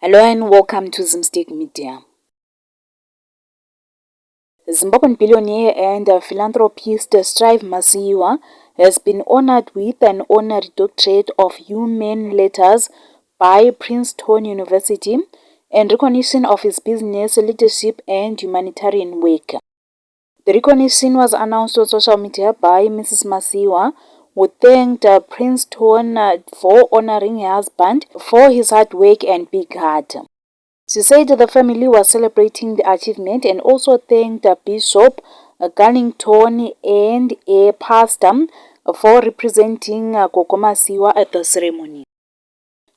Hello and welcome to Zimstick Media. Zimbabwean billionaire and philanthropist Strive Masiyiwa has been honored with an honorary doctorate of human letters by Princeton University in recognition of his business, leadership and humanitarian work. The recognition was announced on social media by Mrs. Masiyiwa, who thanked Princeton for honoring her husband for his hard work and big heart. She said the family was celebrating the achievement and also thanked Bishop Garlington and a pastor for representing Gogo Masiyiwa at the ceremony.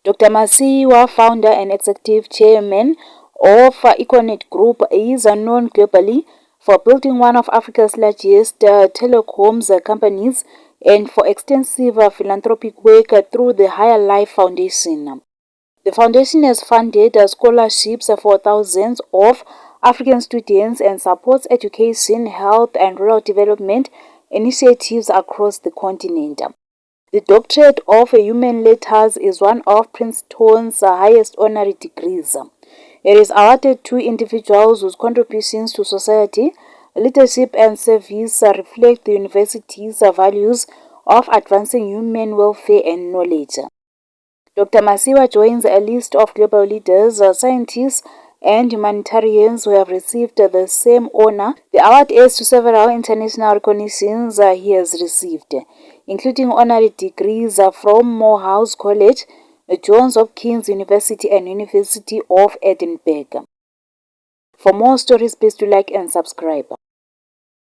Dr. Masiyiwa, founder and executive chairman of Econet Group, is known globally for building one of Africa's largest telecoms companies and for extensive philanthropic work through the Higher Life Foundation. The foundation has funded scholarships for thousands of African students and supports education, health, and rural development initiatives across the continent. The Doctorate of Human Letters is one of Princeton's highest honorary degrees. It is awarded to individuals whose contributions to society, leadership, and service reflect the university's values of advancing human welfare and knowledge. Dr. Masiyiwa joins a list of global leaders, scientists, and humanitarians who have received the same honor. The award adds to several international recognitions he has received, including honorary degrees from Morehouse College, Johns Hopkins University, and University of Edinburgh. For more stories, please do like and subscribe.